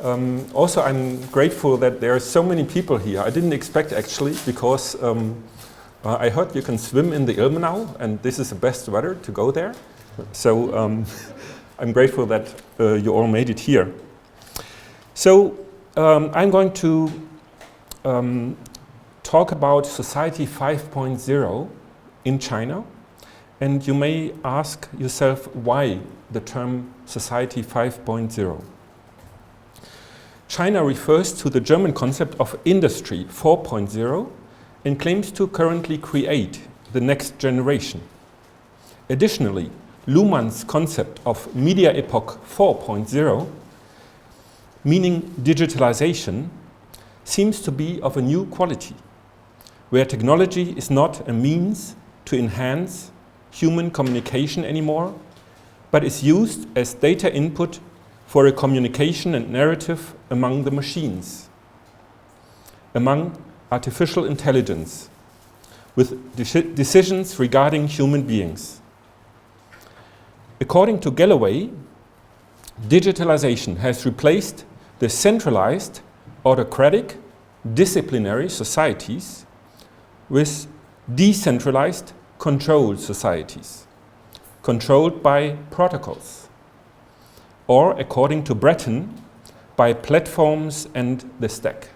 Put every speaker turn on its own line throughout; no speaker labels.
Also, I'm grateful that there are so many people here. I didn't expect actually, because I heard you can swim in the Ilm now, and this is the best weather to go there. So I'm grateful that you all made it here. So I'm going to talk about Society 5.0 in China. And you may ask yourself why the term Society 5.0. China refers to the German concept of Industry 4.0 and claims to currently create the next generation. Additionally, Luhmann's concept of Media Epoch 4.0, meaning digitalization, seems to be of a new quality, where technology is not a means to enhance human communication anymore, but is used as data input for a communication and narrative among the machines, among artificial intelligence, with decisions regarding human beings. According to Galloway, digitalization has replaced the centralized, autocratic, disciplinary societies with decentralized, controlled societies, controlled by protocols, or, according to Brat, by platforms and the stack.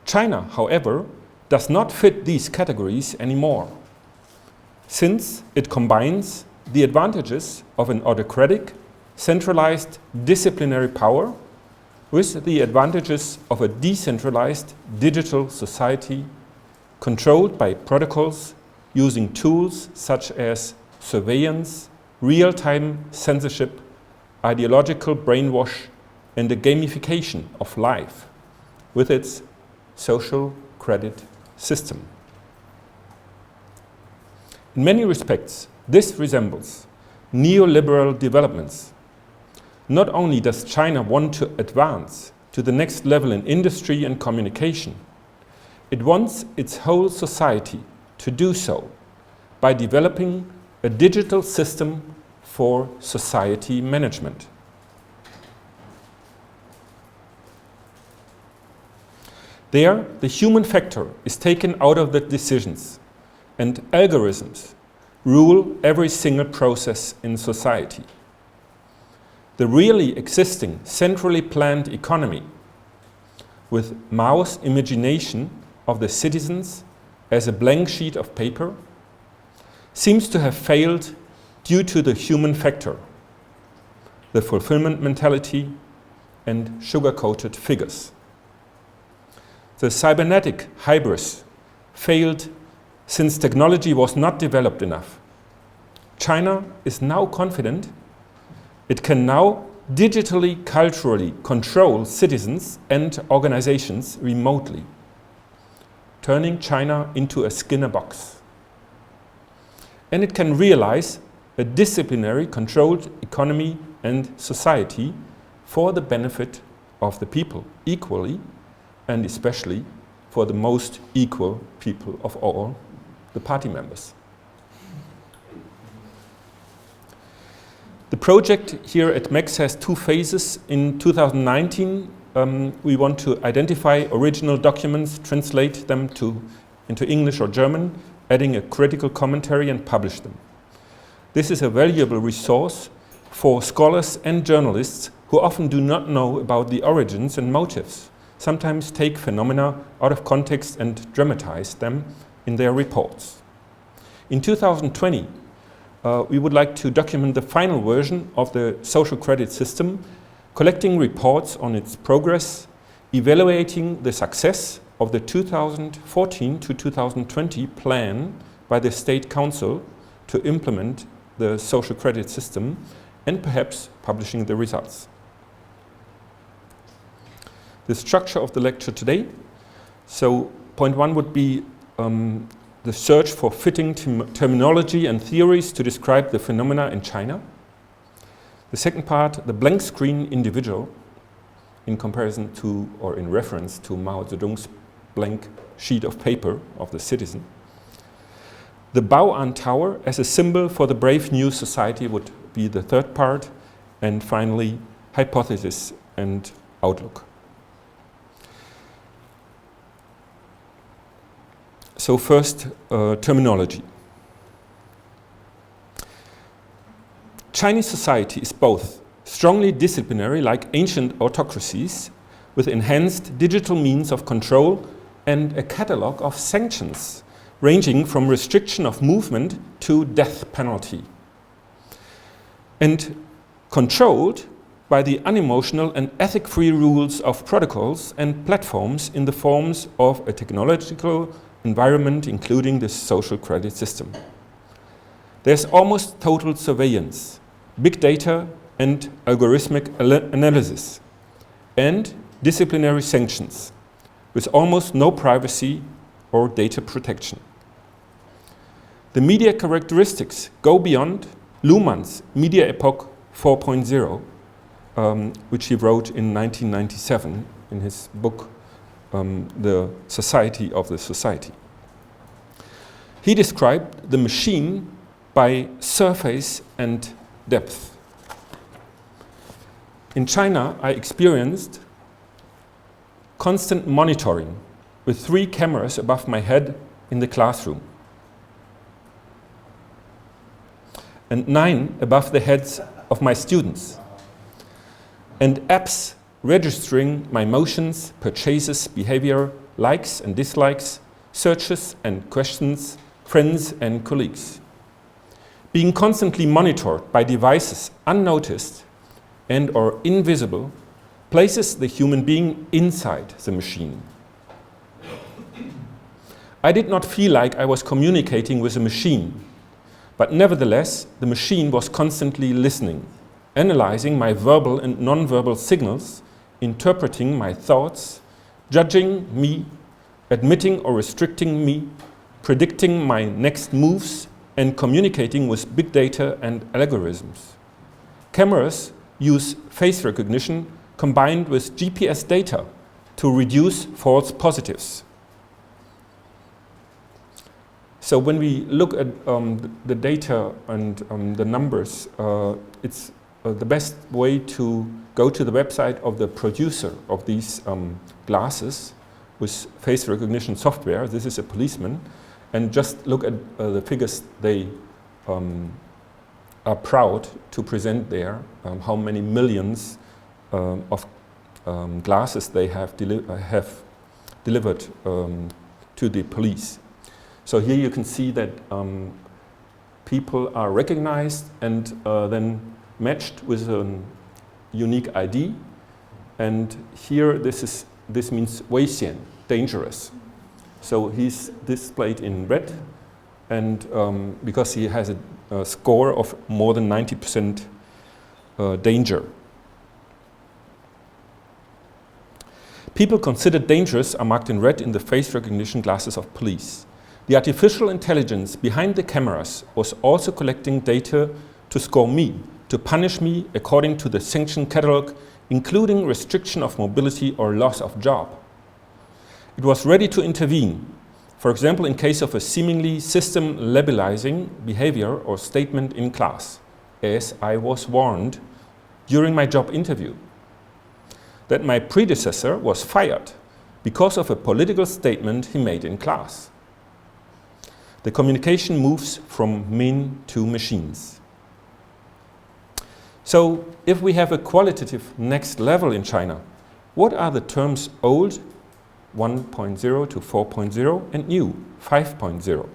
China, however, does not fit these categories anymore, since it combines the advantages of an autocratic, centralized, disciplinary power with the advantages of a decentralized digital society controlled by protocols using tools such as surveillance, real-time censorship, ideological brainwash, and the gamification of life with its social credit system. In many respects, this resembles neoliberal developments. Not only does China want to advance to the next level in industry and communication, it wants its whole society to do so by developing a digital system for society management. There, the human factor is taken out of the decisions, and algorithms rule every single process in society. The really existing centrally planned economy, with Mao's imagination of the citizens as a blank sheet of paper, seems to have failed due to the human factor, the fulfillment mentality, and sugar-coated figures. The cybernetic hybris failed since technology was not developed enough. China is now confident it can now digitally, culturally control citizens and organizations remotely, turning China into a Skinner box. And it can realize a disciplinary, controlled economy and society for the benefit of the people equally, and especially for the most equal people of all, the party members. The project here at MECS has two phases. In 2019, we want to identify original documents, translate them into English or German, adding a critical commentary and publish them. This is a valuable resource for scholars and journalists who often do not know about the origins and motives, sometimes take phenomena out of context and dramatize them in their reports. In 2020, we would like to document the final version of the social credit system, collecting reports on its progress, evaluating the success of the 2014 to 2020 plan by the State Council to implement the social credit system, and perhaps publishing the results. The structure of the lecture today. So point one would be the search for fitting terminology and theories to describe the phenomena in China. The second part, the blank screen individual, in comparison to or in reference to Mao Zedong's blank sheet of paper of the citizen. The Bowon Tower as a symbol for the brave new society would be the third part. And finally, hypothesis and outlook. So first, terminology. Chinese society is both strongly disciplinary, like ancient autocracies, with enhanced digital means of control and a catalogue of sanctions, ranging from restriction of movement to death penalty, and controlled by the unemotional and ethic-free rules of protocols and platforms in the forms of a technological environment, including the social credit system. There's almost total surveillance, big data and algorithmic analysis, and disciplinary sanctions, with almost no privacy or data protection. The media characteristics go beyond Luhmann's Media Epoch 4.0, which he wrote in 1997 in his book, The Society of the Society. He described the machine by surface and depth. In China, I experienced constant monitoring with 3 cameras above my head in the classroom and 9 above the heads of my students, and apps registering my motions, purchases, behavior, likes and dislikes, searches and questions, friends and colleagues. Being constantly monitored by devices unnoticed and or invisible places the human being inside the machine. I did not feel like I was communicating with a machine, but nevertheless, the machine was constantly listening, analyzing my verbal and non-verbal signals, interpreting my thoughts, judging me, admitting or restricting me, predicting my next moves, and communicating with big data and algorithms. Cameras use face recognition combined with GPS data to reduce false positives. So when we look at the data and the numbers, it's the best way to go to the website of the producer of these glasses with face recognition software. This is a policeman. And just look at the figures they are proud to present there, how many millions of glasses they have delivered to the police. So here you can see that people are recognized and then matched with a unique ID. And here this means 危险, dangerous. So he's displayed in red, and because he has a score of more than 90% danger. People considered dangerous are marked in red in the face recognition glasses of police. The artificial intelligence behind the cameras was also collecting data to score me, to punish me according to the sanction catalog, including restriction of mobility or loss of job. It was ready to intervene, for example, in case of a seemingly system labelizing behavior or statement in class, as I was warned during my job interview that my predecessor was fired because of a political statement he made in class. The communication moves from men to machines. So if we have a qualitative next level in China, what are the terms old 1.0 to 4.0 and new 5.0?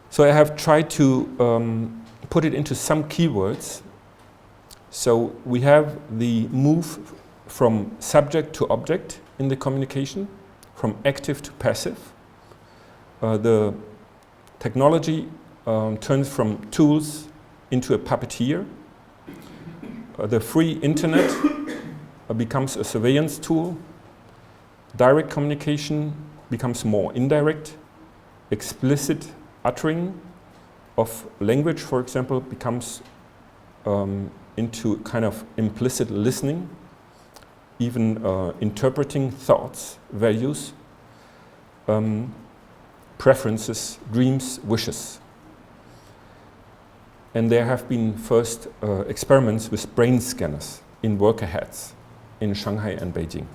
So I have tried to put it into some keywords. So we have the move from subject to object in the communication, from active to passive. The technology turns from tools into a puppeteer. The free internet becomes a surveillance tool. Direct communication becomes more indirect. Explicit uttering of language, for example, becomes into kind of implicit listening, even interpreting thoughts, values, preferences, dreams, wishes. And there have been first experiments with brain scanners. in worker hats in Shanghai and Beijing.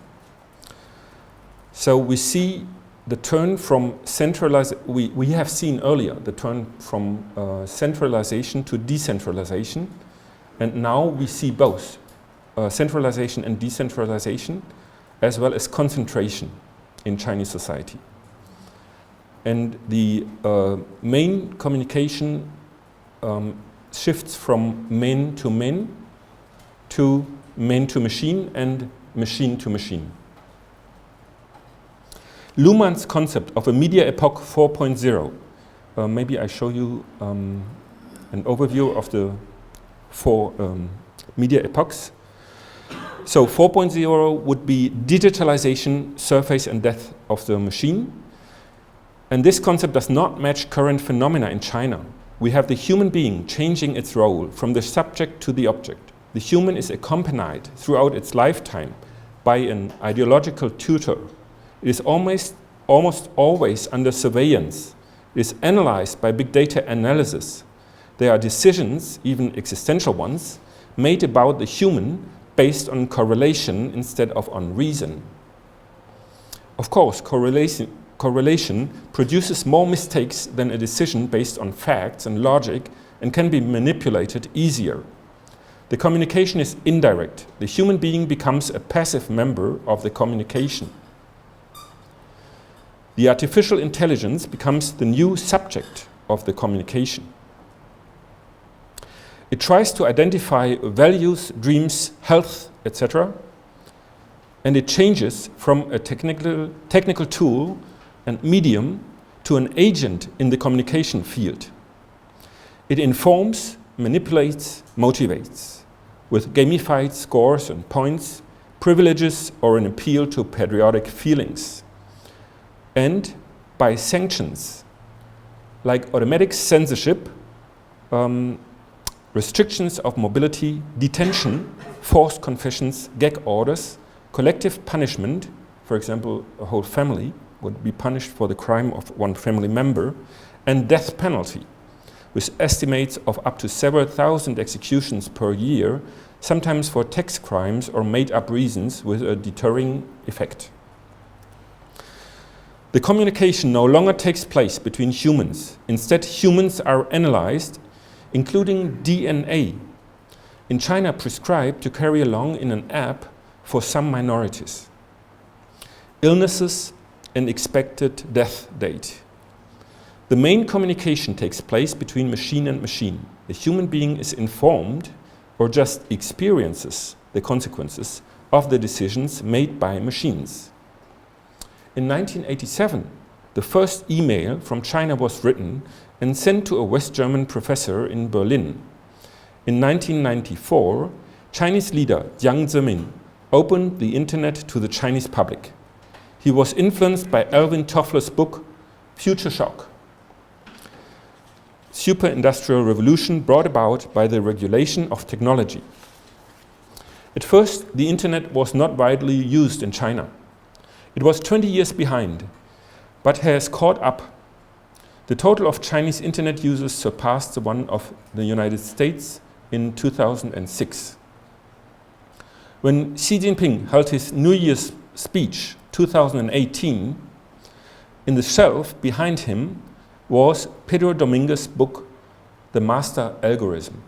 So we see the turn from we have seen earlier the turn from centralization to decentralization, and now we see both centralization and decentralization, as well as concentration in Chinese society. And the main communication shifts from man to machine, and machine to machine. Luhmann's concept of a media epoch 4.0. Maybe I show you an overview of the 4 media epochs. So 4.0 would be digitalization, surface and death of the machine. And this concept does not match current phenomena in China. We have the human being changing its role from the subject to the object. The human is accompanied throughout its lifetime by an ideological tutor. It is almost always under surveillance. It is analyzed by big data analysis. There are decisions, even existential ones, made about the human based on correlation instead of on reason. Of course, correlation produces more mistakes than a decision based on facts and logic, and can be manipulated easier. The communication is indirect. The human being becomes a passive member of the communication. The artificial intelligence becomes the new subject of the communication. It tries to identify values, dreams, health, etc. And it changes from a technical tool and medium to an agent in the communication field. It informs, manipulates, motivates, with gamified scores and points, privileges, or an appeal to patriotic feelings. And by sanctions, like automatic censorship, restrictions of mobility, detention, forced confessions, gag orders, collective punishment, for example, a whole family would be punished for the crime of one family member, and death penalty, with estimates of up to several thousand executions per year, sometimes for tax crimes or made-up reasons with a deterring effect. The communication no longer takes place between humans. Instead, humans are analyzed, including DNA, in China prescribed to carry along in an app for some minorities. Illnesses and expected death date. The main communication takes place between machine and machine. The human being is informed or just experiences the consequences of the decisions made by machines. In 1987, the first email from China was written and sent to a West German professor in Berlin. In 1994, Chinese leader Jiang Zemin opened the internet to the Chinese public. He was influenced by Alvin Toffler's book, Future Shock. Super-industrial revolution brought about by the regulation of technology. At first, the internet was not widely used in China. It was 20 years behind, but has caught up. The total of Chinese internet users surpassed the one of the United States in 2006. When Xi Jinping held his New Year's speech 2018, in the shelf behind him was Pedro Dominguez's book, The Master Algorithm.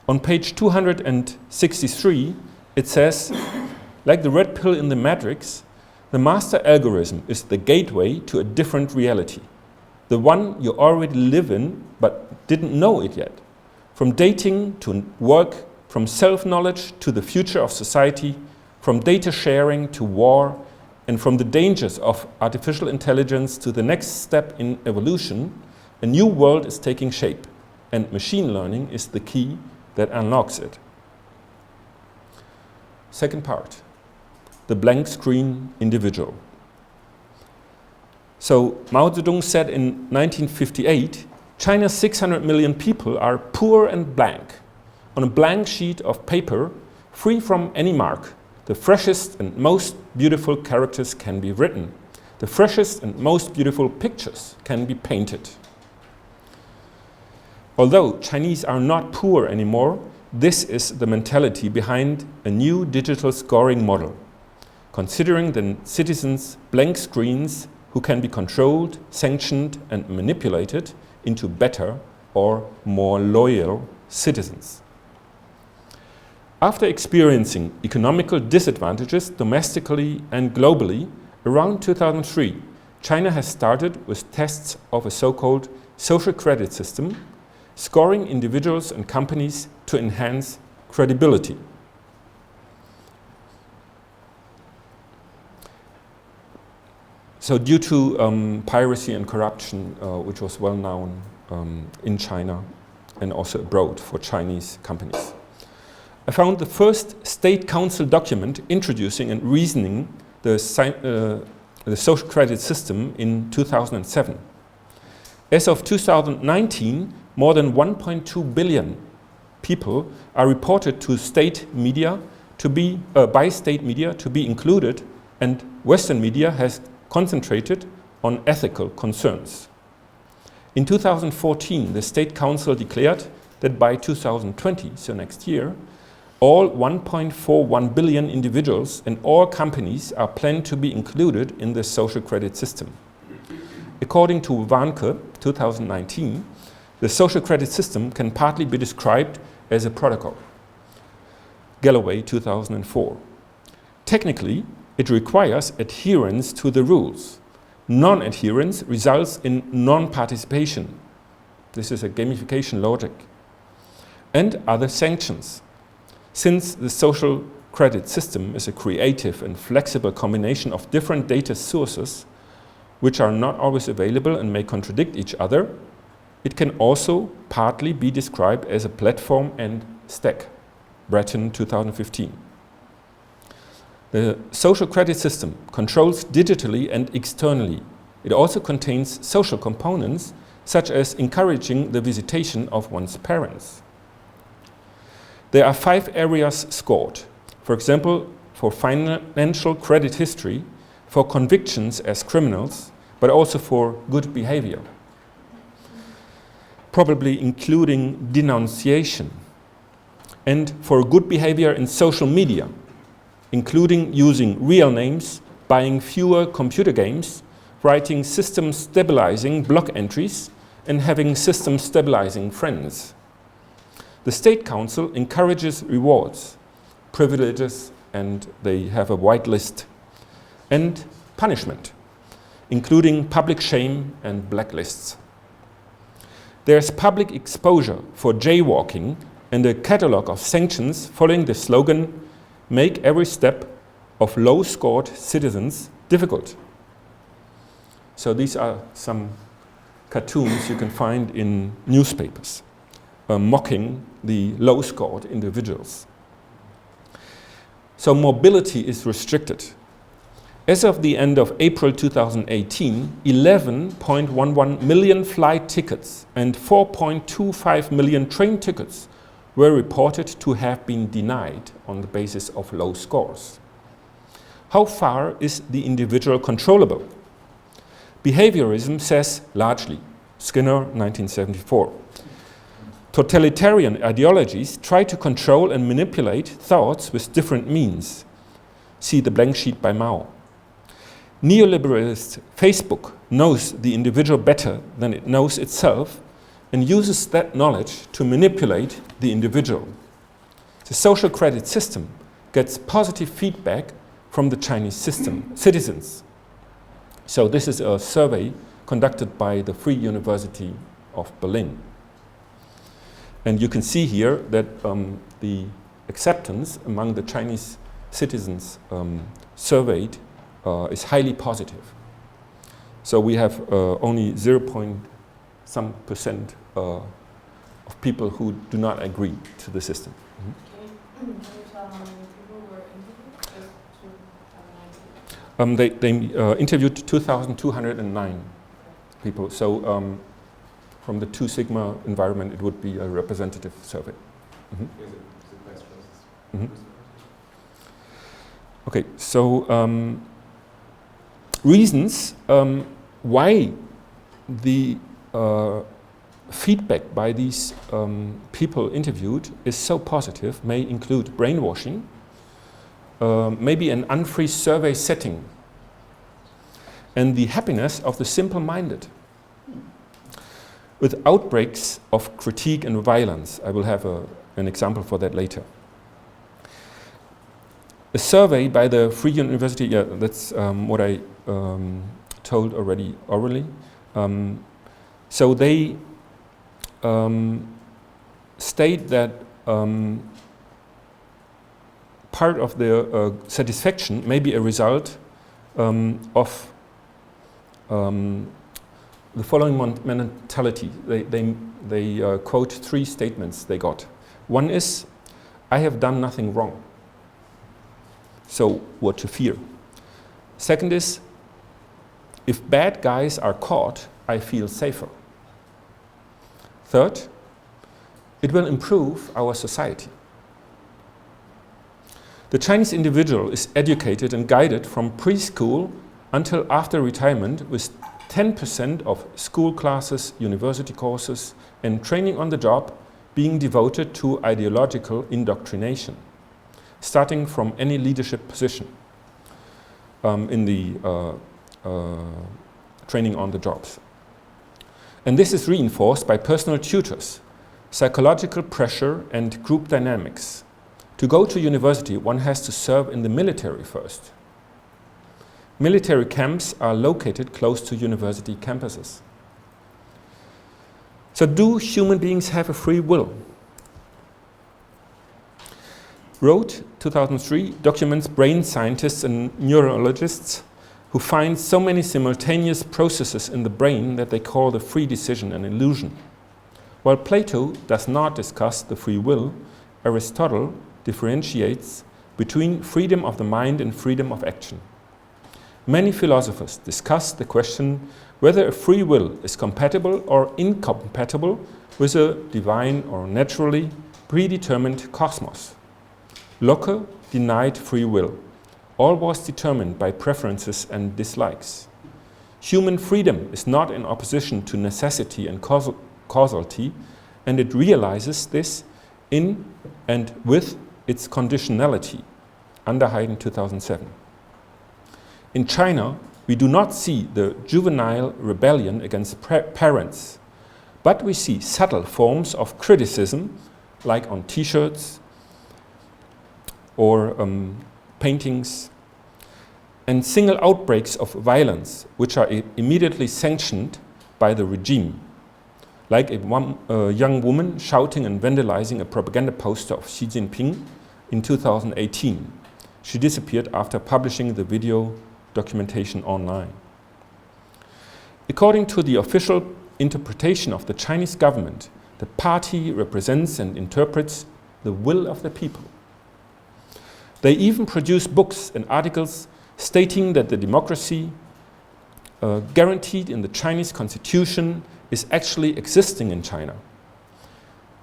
On page 263, it says, like the red pill in the Matrix, the master algorithm is the gateway to a different reality, the one you already live in but didn't know it yet. From dating to work, from self-knowledge to the future of society, from data sharing to war, and from the dangers of artificial intelligence to the next step in evolution, a new world is taking shape, and machine learning is the key that unlocks it. Second part, the blank screen individual. So Mao Zedong said in 1958, China's 600 million people are poor and blank. On a blank sheet of paper, free from any mark, the freshest and most beautiful characters can be written. The freshest and most beautiful pictures can be painted. Although Chinese are not poor anymore, This is the mentality behind a new digital scoring model, considering the citizens' blank screens who can be controlled, sanctioned, and manipulated into better or more loyal citizens. After experiencing economical disadvantages domestically and globally, around 2003, China has started with tests of a so-called social credit system, scoring individuals and companies to enhance credibility. So due to piracy and corruption, which was well known in China and also abroad for Chinese companies, I found the first State Council document introducing and reasoning the social credit system in 2007. As of 2019, more than 1.2 billion people are reported to state media to be by state media to be included, and Western media has concentrated on ethical concerns. In 2014, the State Council declared that by 2020, so next year, all 1.41 billion individuals and all companies are planned to be included in the social credit system. According to Warnke, 2019, the social credit system can partly be described as a protocol. Galloway, 2004. Technically, it requires adherence to the rules. Non-adherence results in non-participation. This is a gamification logic. And other sanctions. Since the social credit system is a creative and flexible combination of different data sources, which are not always available and may contradict each other, it can also partly be described as a platform and stack. Brat, 2015. The social credit system controls digitally and externally. It also contains social components, such as encouraging the visitation of one's parents. There are 5 areas scored. For example, for financial credit history, for convictions as criminals, but also for good behavior. Probably including denunciation. And for good behavior in social media, including using real names, buying fewer computer games, writing system-stabilizing block entries, and having system-stabilizing friends. The State Council encourages rewards, privileges, and they have a white list, and punishment, including public shame and blacklists. There's public exposure for jaywalking and a catalog of sanctions following the slogan, "Make every step of low-scored citizens difficult." So these are some cartoons you can find in newspapers, mocking the low-scored individuals. So mobility is restricted. As of the end of April 2018, 11.11 million flight tickets and 4.25 million train tickets were reported to have been denied on the basis of low scores. How far is the individual controllable? Behaviorism says largely, Skinner, 1974. Totalitarian ideologies try to control and manipulate thoughts with different means. See the blank sheet by Mao. Neoliberalist Facebook knows the individual better than it knows itself and uses that knowledge to manipulate the individual. The social credit system gets positive feedback from the Chinese citizens. So this is a survey conducted by the Free University of Berlin. And you can see here that the acceptance among the Chinese citizens surveyed is highly positive. So we have only 0.some% of people who do not agree to the system.
Can you tell how many people were interviewed? Just to have an idea.
They interviewed 2,209 people. So from the 2 Sigma environment, it would be a representative survey. Mm-hmm. Mm-hmm. Okay, so reasons why the feedback by these people interviewed is so positive, may include brainwashing, maybe an unfree survey setting, and the happiness of the simple-minded, with outbreaks of critique and violence. I will have an example for that later. A survey by the Free University, yeah, that's what I told already orally. So they state that part of their satisfaction may be a result of the following mentality. They quote 3 statements they got. One is, I have done nothing wrong, so what to fear? Second is, if bad guys are caught, I feel safer. Third, it will improve our society. The Chinese individual is educated and guided from preschool until after retirement with 10% of school classes, university courses, and training on the job being devoted to ideological indoctrination, starting from any leadership position in the training on the jobs. And this is reinforced by personal tutors, psychological pressure, and group dynamics. To go to university, one has to serve in the military first. Military camps are located close to university campuses. So do human beings have a free will? Roth, 2003, documents brain scientists and neurologists who find so many simultaneous processes in the brain that they call the free decision an illusion. While Plato does not discuss the free will, Aristotle differentiates between freedom of the mind and freedom of action. Many philosophers discuss the question whether a free will is compatible or incompatible with a divine or naturally predetermined cosmos. Locke denied free will. All was determined by preferences and dislikes. Human freedom is not in opposition to necessity and causality, and it realizes this in and with its conditionality. Underheiden, 2007. In China, we do not see the juvenile rebellion against parents, but we see subtle forms of criticism, like on t-shirts or paintings, and single outbreaks of violence, which are immediately sanctioned by the regime, like a young woman shouting and vandalizing a propaganda poster of Xi Jinping in 2018. She disappeared after publishing the video documentation online. According to the official interpretation of the Chinese government, the party represents and interprets the will of the people. They even produce books and articles stating that the democracy guaranteed in the Chinese constitution is actually existing in China.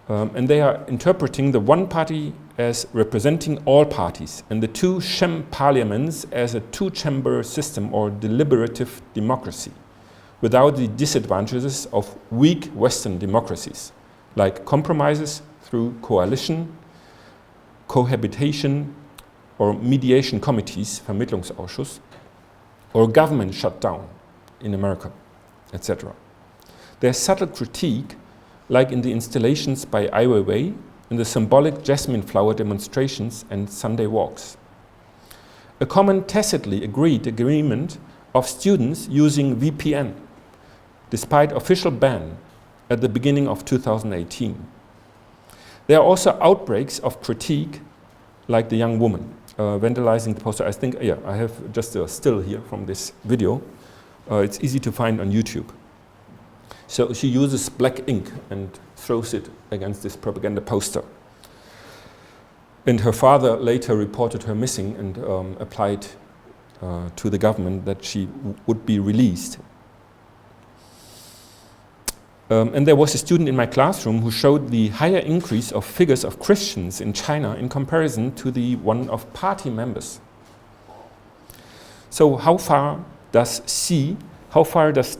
And they are interpreting the one party as representing all parties and the two sham parliaments as a two-chamber system or deliberative democracy, without the disadvantages of weak Western democracies, like compromises through coalition, cohabitation, or mediation committees, Vermittlungsausschuss, or government shutdown in America, etc. There's subtle critique, like in the installations by Ai Weiwei, in the symbolic jasmine flower demonstrations and Sunday walks. A common tacitly agreed agreement of students using VPN, despite official ban at the beginning of 2018. There are also outbreaks of critique, like the young woman vandalizing the poster. I think, yeah, I have just a still here from this video. It's easy to find on YouTube. So she uses black ink and throws it against this propaganda poster. And her father later reported her missing and applied to the government that she would be released. And there was a student in my classroom who showed the higher increase of figures of Christians in China in comparison to the one of party members. So how far does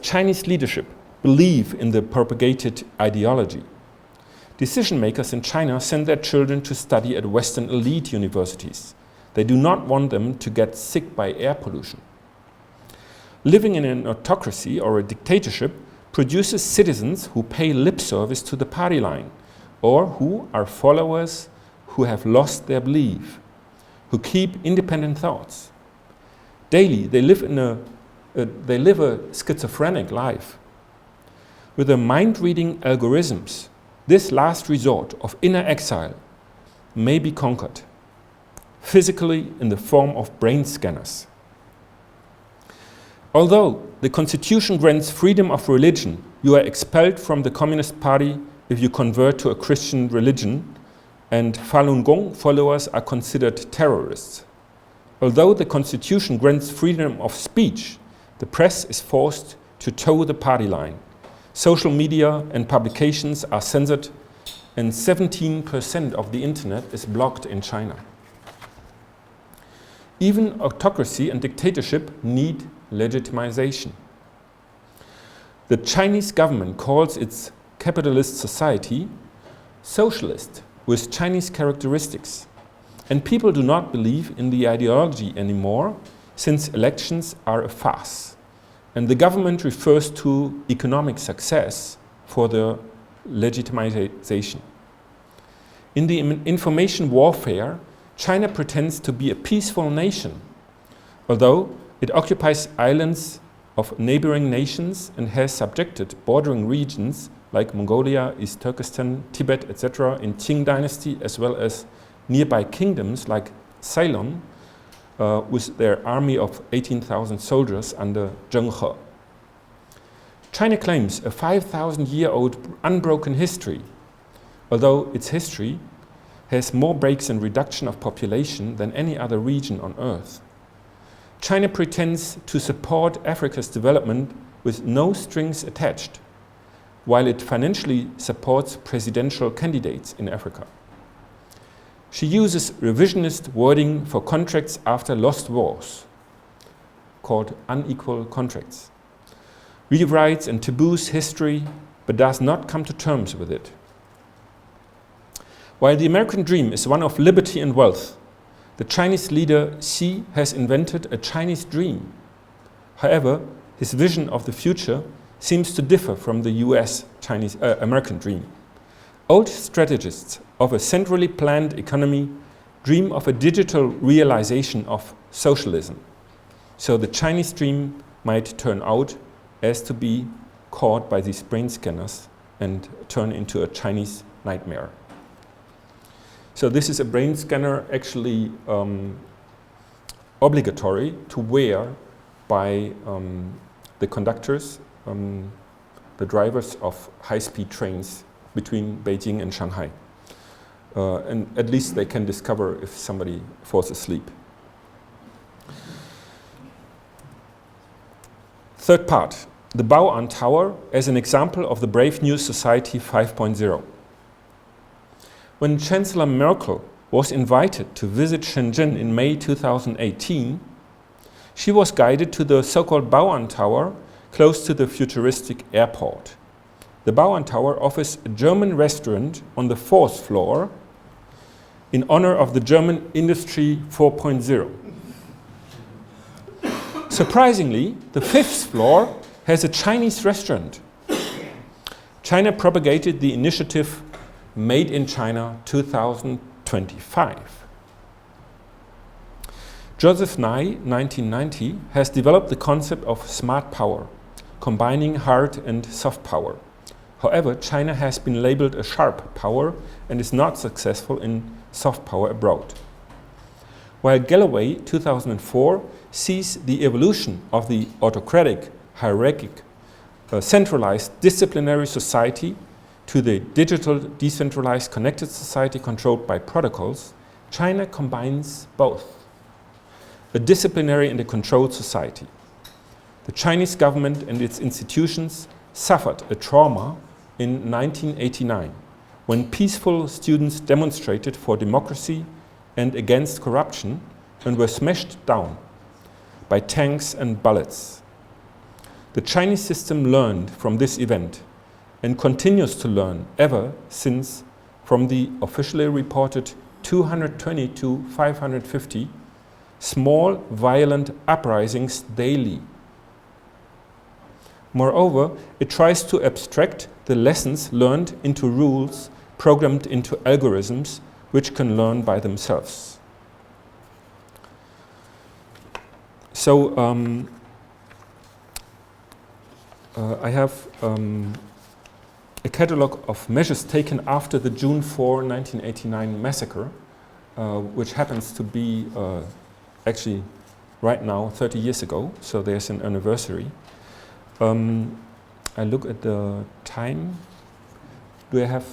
Chinese leadership believe in the propagated ideology. Decision makers in China send their children to study at Western elite universities. They do not want them to get sick by air pollution. Living in an autocracy or a dictatorship produces citizens who pay lip service to the party line, or who are followers who have lost their belief, who keep independent thoughts. Daily, they live a schizophrenic life. With the mind-reading algorithms, this last resort of inner exile may be conquered, physically in the form of brain scanners. Although the Constitution grants freedom of religion, you are expelled from the Communist Party if you convert to a Christian religion, and Falun Gong followers are considered terrorists. Although the Constitution grants freedom of speech, the press is forced to toe the party line. Social media and publications are censored, and 17% of the internet is blocked in China. Even autocracy and dictatorship need legitimization. The Chinese government calls its capitalist society socialist with Chinese characteristics, and people do not believe in the ideology anymore since elections are a farce, and the government refers to economic success for the legitimization. In the information warfare, China pretends to be a peaceful nation, although it occupies islands of neighboring nations and has subjected bordering regions like Mongolia, East Turkestan, Tibet, etc. in Qing dynasty, as well as nearby kingdoms like Ceylon, with their army of 18,000 soldiers under Zheng He. China claims a 5,000-year-old unbroken history, although its history has more breaks in reduction of population than any other region on Earth. China pretends to support Africa's development with no strings attached, while it financially supports presidential candidates in Africa. She uses revisionist wording for contracts after lost wars, called unequal contracts, rewrites and taboos history, but does not come to terms with it. While the American dream is one of liberty and wealth, the Chinese leader Xi has invented a Chinese dream. However, his vision of the future seems to differ from the American dream. Old strategists of a centrally planned economy dream of a digital realization of socialism. So the Chinese dream might turn out as to be caught by these brain scanners and turn into a Chinese nightmare. So this is a brain scanner actually obligatory to wear by the conductors, the drivers of high-speed trains between Beijing and Shanghai. And at least they can discover if somebody falls asleep. Third part, the Bowon Tower as an example of the Brave New Society 5.0. When Chancellor Merkel was invited to visit Shenzhen in May 2018, she was guided to the so-called Bowon Tower close to the futuristic airport. The Bowon Tower offers a German restaurant on the 4th floor in honor of the German Industry 4.0. Surprisingly, the 5th floor has a Chinese restaurant. China propagated the initiative Made in China 2025. Joseph Nye, 1990, has developed the concept of smart power, combining hard and soft power. However, China has been labeled a sharp power and is not successful in soft power abroad. While Galloway, 2004, sees the evolution of the autocratic, hierarchic, centralized disciplinary society to the digital, decentralized, connected society controlled by protocols, China combines both. A disciplinary and a controlled society. The Chinese government and its institutions suffered a trauma in 1989, when peaceful students demonstrated for democracy and against corruption and were smashed down by tanks and bullets. The Chinese system learned from this event and continues to learn ever since from the officially reported 220 to 550 small violent uprisings daily. Moreover, it tries to abstract the lessons learned into rules programmed into algorithms which can learn by themselves. So I have a catalogue of measures taken after the June 4, 1989 massacre, which happens to be actually right now 30 years ago, so there's an anniversary. I look at the time. Do I have,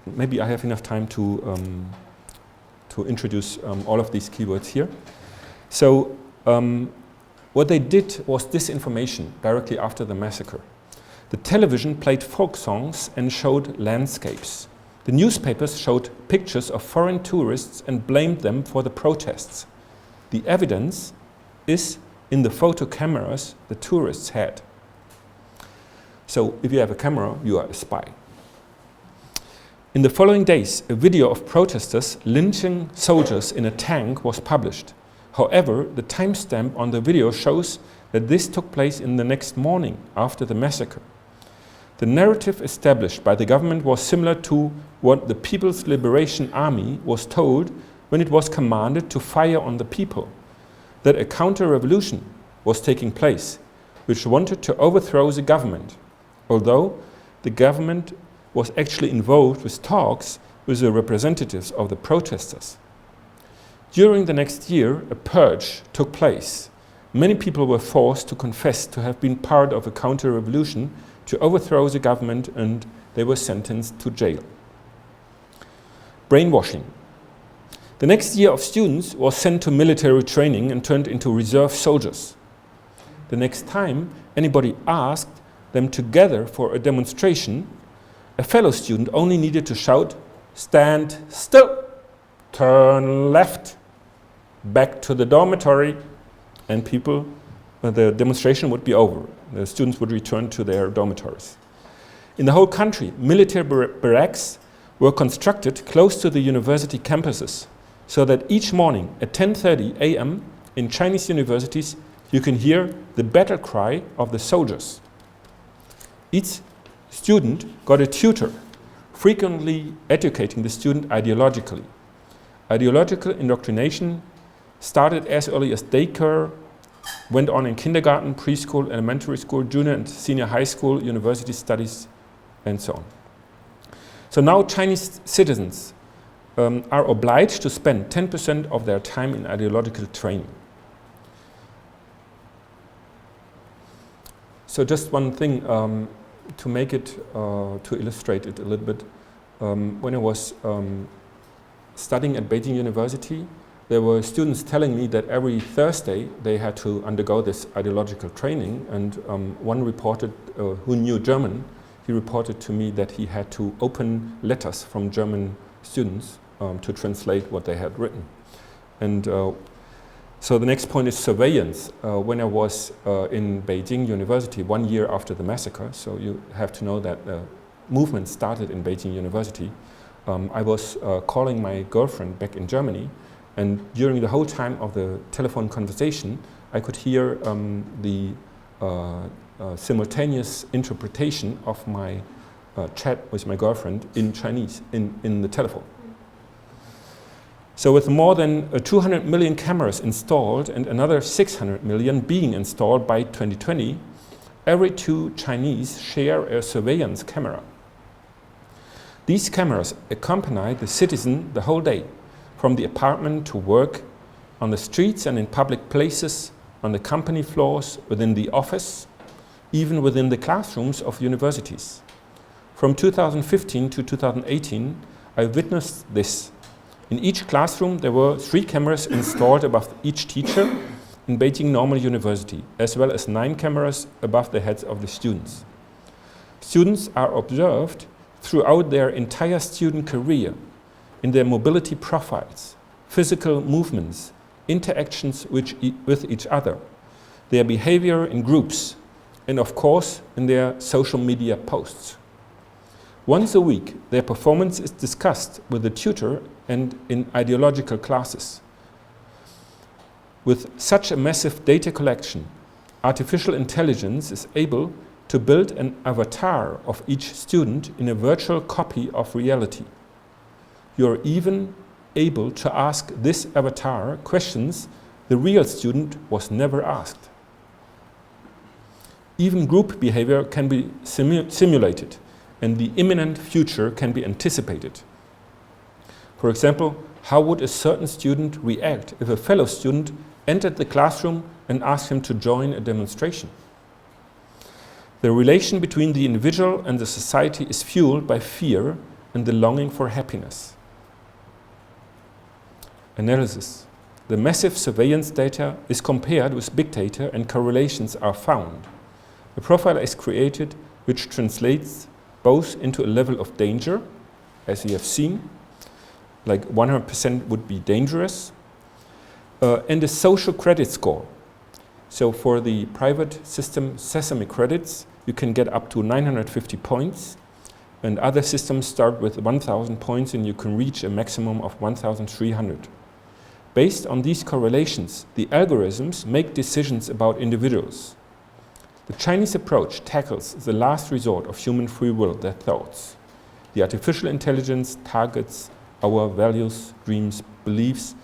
maybe I have enough time to introduce all of these keywords here. So what they did was disinformation directly after the massacre. The television played folk songs and showed landscapes. The newspapers showed pictures of foreign tourists and blamed them for the protests. The evidence is in the photo cameras the tourists had. So if you have a camera, you are a spy. In the following days, a video of protesters lynching soldiers in a tank was published. However, the timestamp on the video shows that this took place in the next morning after the massacre. The narrative established by the government was similar to what the People's Liberation Army was told when it was commanded to fire on the people, that a counter-revolution was taking place, which wanted to overthrow the government, although the government was actually involved with talks with the representatives of the protesters. During the next year, a purge took place. Many people were forced to confess to have been part of a counter-revolution to overthrow the government, and they were sentenced to jail. Brainwashing. The next year of students was sent to military training and turned into reserve soldiers. The next time anybody asked them to gather for a demonstration, a fellow student only needed to shout, "Stand still, turn left, back to the dormitory," and the demonstration would be over. The students would return to their dormitories. In the whole country, military barracks were constructed close to the university campuses, so that each morning at 10:30 a.m. in Chinese universities, you can hear the battle cry of the soldiers. Each student got a tutor, frequently educating the student ideologically. Ideological indoctrination started as early as daycare, went on in kindergarten, preschool, elementary school, junior and senior high school, university studies, and so on. So now Chinese citizens are obliged to spend 10% of their time in ideological training. So just one thing to make it, to illustrate it a little bit. When I was studying at Beijing University, there were students telling me that every Thursday they had to undergo this ideological training, and one reported, who knew German, he reported to me that he had to open letters from German students to translate what they had written. And so the next point is surveillance. When I was in Beijing University 1 year after the massacre, so you have to know that the movement started in Beijing University, I was calling my girlfriend back in Germany, and during the whole time of the telephone conversation, I could hear the simultaneous interpretation of my chat with my girlfriend in Chinese in the telephone. So with more than 200 million cameras installed and another 600 million being installed by 2020, every 2 Chinese share a surveillance camera. These cameras accompany the citizen the whole day, from the apartment to work, on the streets and in public places, on the company floors, within the office, even within the classrooms of universities. From 2015 to 2018, I witnessed this. In each classroom, there were 3 cameras installed above each teacher in Beijing Normal University, as well as 9 cameras above the heads of the students. Students are observed throughout their entire student career, in their mobility profiles, physical movements, interactions with each other, their behavior in groups, and of course in their social media posts. Once a week, their performance is discussed with the tutor and in ideological classes. With such a massive data collection, artificial intelligence is able to build an avatar of each student in a virtual copy of reality. You are even able to ask this avatar questions the real student was never asked. Even group behavior can be simulated, and the imminent future can be anticipated. For example, how would a certain student react if a fellow student entered the classroom and asked him to join a demonstration? The relation between the individual and the society is fueled by fear and the longing for happiness. Analysis. The massive surveillance data is compared with big data and correlations are found. A profile is created which translates both into a level of danger, as we have seen, like 100% would be dangerous, and a social credit score. So for the private system Sesame credits, you can get up to 950 points, and other systems start with 1,000 points and you can reach a maximum of 1,300. Based on these correlations, the algorithms make decisions about individuals. The Chinese approach tackles the last resort of human free will, their thoughts. The artificial intelligence targets our values, dreams, beliefs,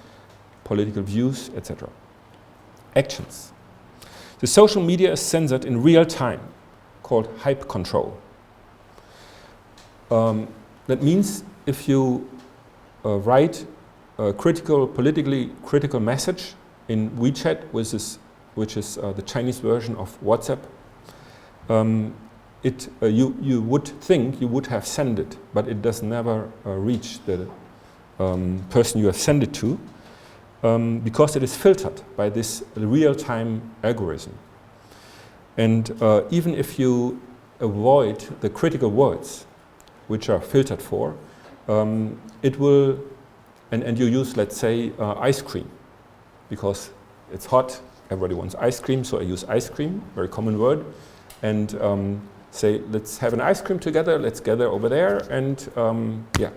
political views, etc. Actions. The social media is censored in real time, called hype control. That means if you write a politically critical message in WeChat, which is the Chinese version of WhatsApp, you would think you would have sent it, but it does never reach the person you have sent it to, because it is filtered by this real-time algorithm. And even if you avoid the critical words, which are filtered for, it will, and you use, let's say, ice cream, because it's hot, everybody wants ice cream, so I use ice cream, very common word, and say, let's have an ice cream together, let's gather over there, and yeah.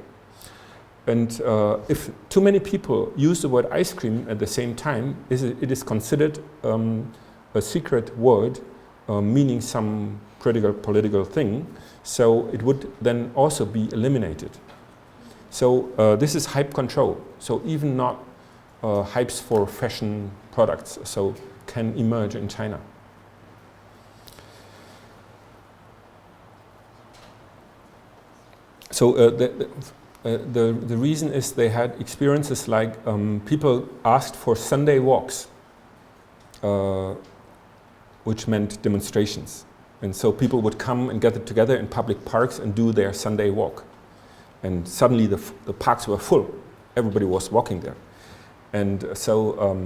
And if too many people use the word ice cream at the same time, it is considered a secret word meaning some critical political thing, so it would then also be eliminated. So this is hype control. So even not hypes for fashion products so can emerge in China. So the reason is they had experiences like people asked for Sunday walks, which meant demonstrations. And so people would come and gather together in public parks and do their Sunday walk. And suddenly the parks were full. Everybody was walking there. And so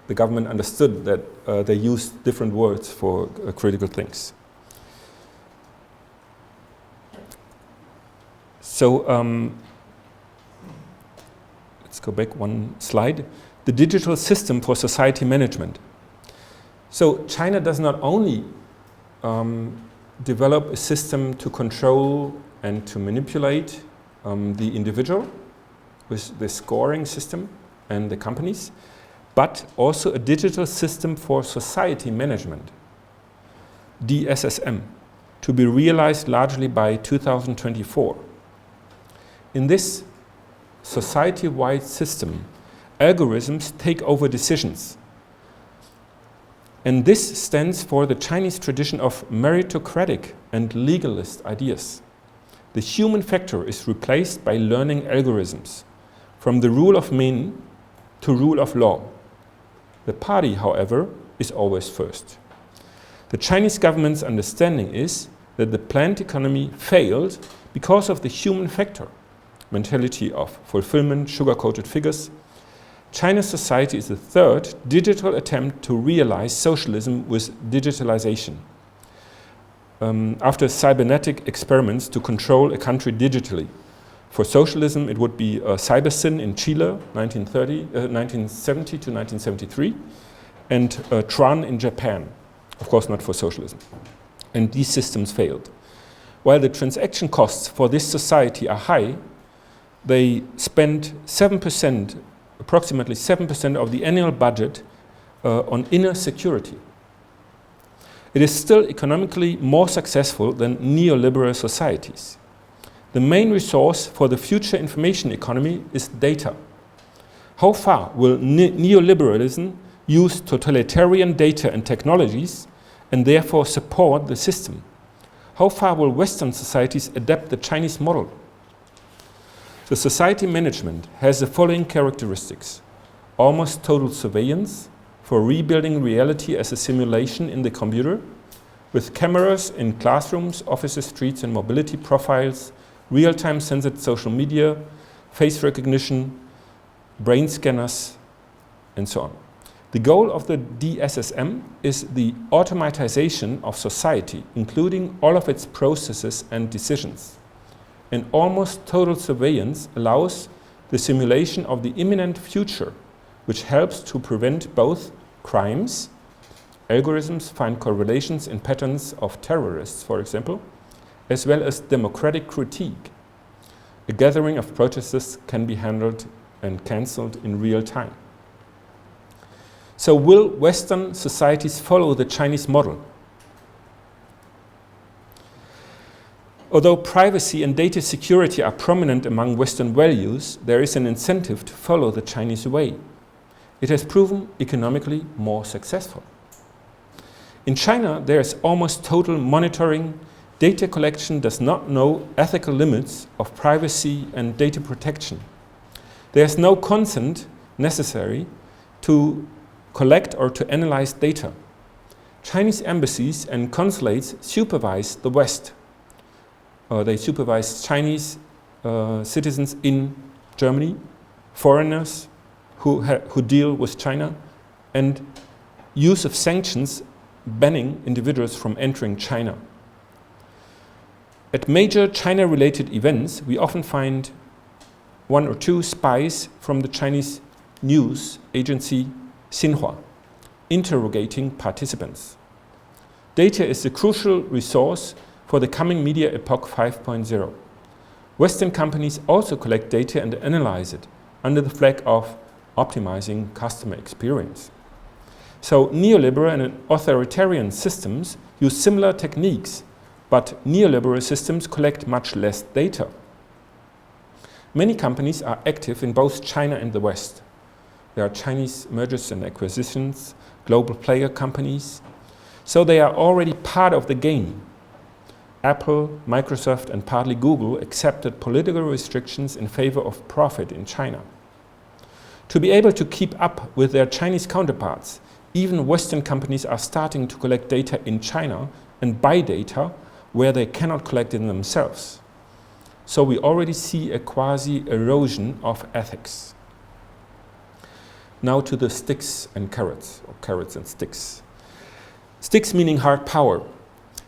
the government understood that they used different words for critical things. So let's go back one slide. The digital system for society management. So China does not only develop a system to control and to manipulate the individual with the scoring system and the companies, but also a digital system for society management, DSSM, to be realized largely by 2024. In this society-wide system, algorithms take over decisions. And this stands for the Chinese tradition of meritocratic and legalist ideas. The human factor is replaced by learning algorithms, from the rule of men to rule of law. The party, however, is always first. The Chinese government's understanding is that the planned economy failed because of the human factor, mentality of fulfillment, sugar-coated figures. China's society is the third digital attempt to realize socialism with digitalization. After cybernetic experiments to control a country digitally. For socialism, it would be CyberSyn in Chile, 1970 to 1973, and tron in Japan. Of course, not for socialism. And these systems failed. While the transaction costs for this society are high, they spend 7%, approximately 7% of the annual budget on inner security. It is still economically more successful than neoliberal societies. The main resource for the future information economy is data. How far will neoliberalism use totalitarian data and technologies and therefore support the system? How far will Western societies adapt the Chinese model? The society management has the following characteristics: almost total surveillance for rebuilding reality as a simulation in the computer, with cameras in classrooms, offices, streets, and mobility profiles, real-time censored social media, face recognition, brain scanners, and so on. The goal of the DSSM is the automatization of society, including all of its processes and decisions. And almost total surveillance allows the simulation of the imminent future, which helps to prevent both crimes, algorithms find correlations in patterns of terrorists, for example, as well as democratic critique. A gathering of protesters can be handled and cancelled in real time. So will Western societies follow the Chinese model? Although privacy and data security are prominent among Western values, there is an incentive to follow the Chinese way. It has proven economically more successful. In China, there is almost total monitoring. Data collection does not know ethical limits of privacy and data protection. There is no consent necessary to collect or to analyze data. Chinese embassies and consulates supervise the West. They supervise Chinese citizens in Germany, foreigners who deal with China, and use of sanctions banning individuals from entering China. At major China-related events, we often find 1 or 2 spies from the Chinese news agency Xinhua interrogating participants. Data is a crucial resource for the coming media epoch 5.0. Western companies also collect data and analyze it under the flag of optimizing customer experience. So neoliberal and authoritarian systems use similar techniques, but neoliberal systems collect much less data. Many companies are active in both China and the West. There are Chinese mergers and acquisitions, global player companies, so they are already part of the game. Apple, Microsoft, and partly Google accepted political restrictions in favor of profit in China. To be able to keep up with their Chinese counterparts, even Western companies are starting to collect data in China and buy data where they cannot collect it themselves. So we already see a quasi-erosion of ethics. Now to the sticks and carrots, or carrots and sticks. Sticks meaning hard power.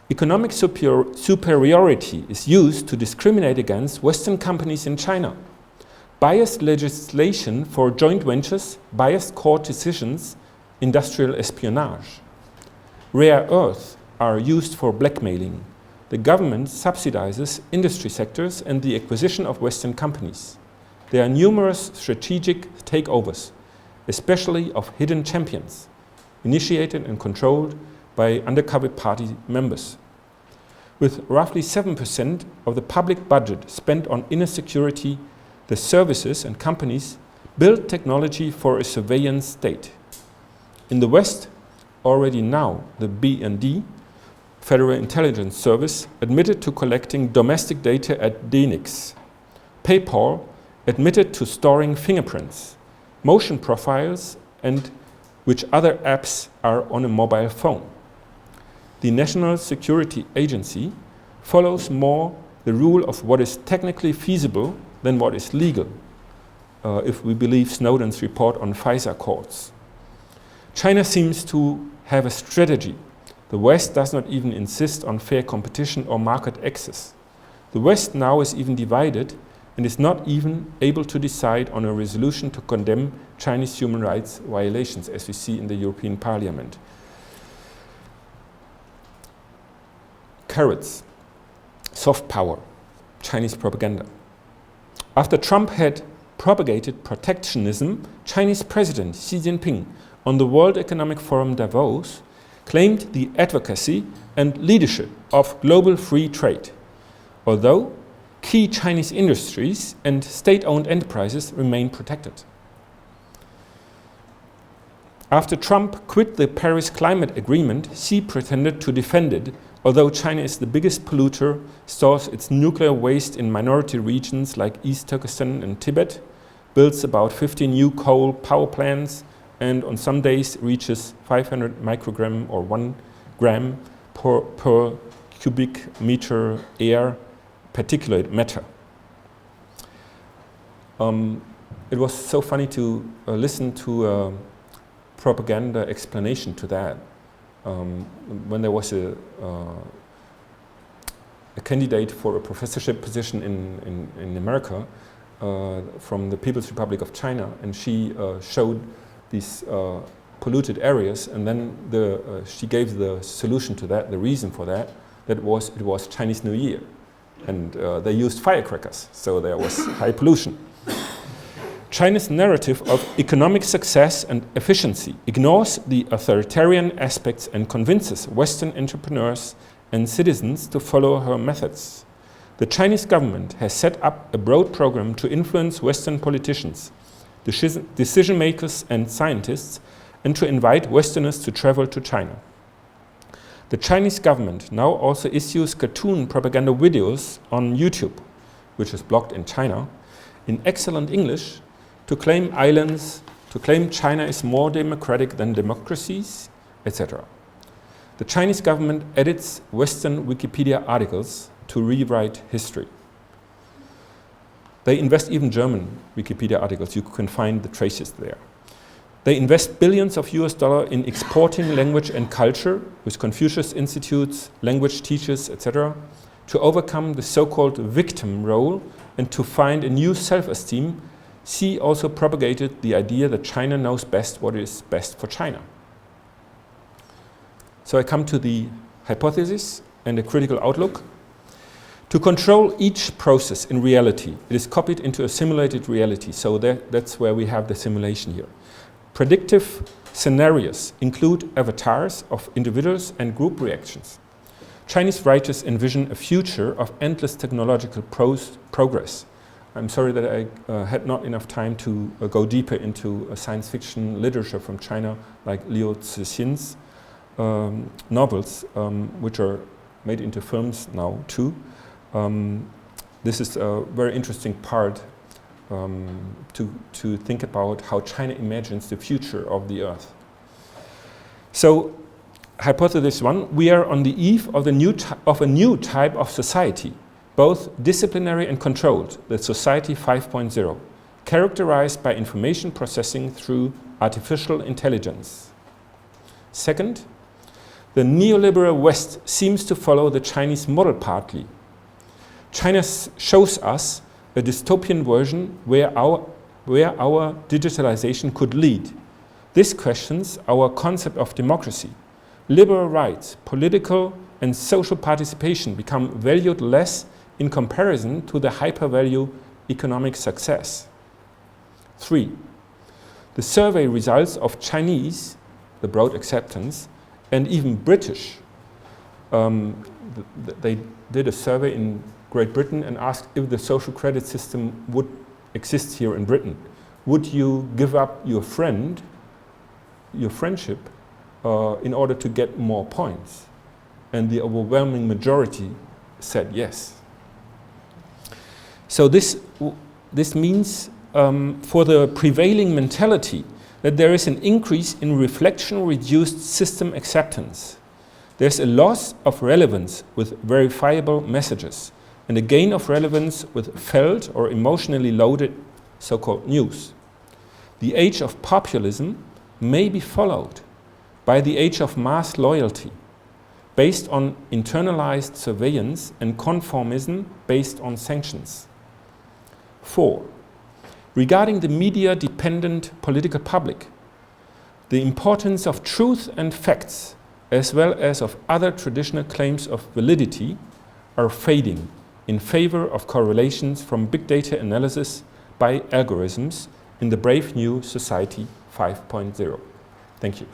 Economic superiority is used to discriminate against Western companies in China. Biased legislation for joint ventures, biased court decisions, industrial espionage. Rare earths are used for blackmailing. The government subsidizes industry sectors and the acquisition of Western companies. There are numerous strategic takeovers, especially of hidden champions, initiated and controlled by undercover party members. With roughly 7% of the public budget spent on inner security, the services and companies build technology for a surveillance state. In the West, already now, the BND, Federal Intelligence Service, admitted to collecting domestic data at DNIX. PayPal admitted to storing fingerprints, motion profiles, and which other apps are on a mobile phone. The National Security Agency follows more the rule of what is technically feasible than what is legal, if we believe Snowden's report on FISA courts. China seems to have a strategy. The West does not even insist on fair competition or market access. The West now is even divided and is not even able to decide on a resolution to condemn Chinese human rights violations, as we see in the European Parliament. Carrots, soft power, Chinese propaganda. After Trump had propagated protectionism, Chinese President Xi Jinping on the World Economic Forum Davos claimed the advocacy and leadership of global free trade, although key Chinese industries and state-owned enterprises remain protected. After Trump quit the Paris Climate Agreement, Xi pretended to defend it, although China is the biggest polluter, stores its nuclear waste in minority regions like East Turkestan and Tibet, builds about 50 new coal power plants, and on some days reaches 500 microgram or 1 gram per cubic meter air particulate matter. It was so funny to listen to a propaganda explanation to that. When there was a candidate for a professorship position in America from the People's Republic of China, and she showed these polluted areas, and then she gave the solution to that, the reason for that, it was Chinese New Year. And they used firecrackers, so there was high pollution. China's narrative of economic success and efficiency ignores the authoritarian aspects and convinces Western entrepreneurs and citizens to follow her methods. The Chinese government has set up a broad program to influence Western politicians, decision makers and scientists, and to invite Westerners to travel to China. The Chinese government now also issues cartoon propaganda videos on YouTube, which is blocked in China, in excellent English, to claim islands, to claim China is more democratic than democracies, etc. The Chinese government edits Western Wikipedia articles to rewrite history. They invest even German Wikipedia articles. You can find the traces there. They invest billions of US dollars in exporting language and culture with Confucius Institutes, language teachers, etc., to overcome the so-called victim role and to find a new self-esteem. Xi also propagated the idea that China knows best what is best for China. So I come to the hypothesis and a critical outlook. To control each process in reality, it is copied into a simulated reality. So that's where we have the simulation here. Predictive scenarios include avatars of individuals and group reactions. Chinese writers envision a future of endless technological progress. I'm sorry that I had not enough time to go deeper into science fiction literature from China, like Liu Cixin's novels, which are made into films now too. This is a very interesting part to think about how China imagines the future of the Earth. So, hypothesis 1, we are on the eve of a new type of society, both disciplinary and controlled, the Society 5.0, characterized by information processing through artificial intelligence. Second, the neoliberal West seems to follow the Chinese model partly. China shows us a dystopian version where our digitalization could lead. This questions our concept of democracy. Liberal rights, political and social participation become valued less in comparison to the hyper-value economic success. 3. The survey results of Chinese, the broad acceptance, and even British, they did a survey in Great Britain and asked if the social credit system would exist here in Britain. Would you give up your friendship, in order to get more points? And the overwhelming majority said yes. So this means for the prevailing mentality that there is an increase in reflection-reduced system acceptance. There's a loss of relevance with verifiable messages and a gain of relevance with felt or emotionally loaded so-called news. The age of populism may be followed by the age of mass loyalty, based on internalized surveillance and conformism based on sanctions. 4. Regarding the media-dependent political public, the importance of truth and facts, as well as of other traditional claims of validity, are fading in favor of correlations from big data analysis by algorithms in the brave new society 5.0. Thank you.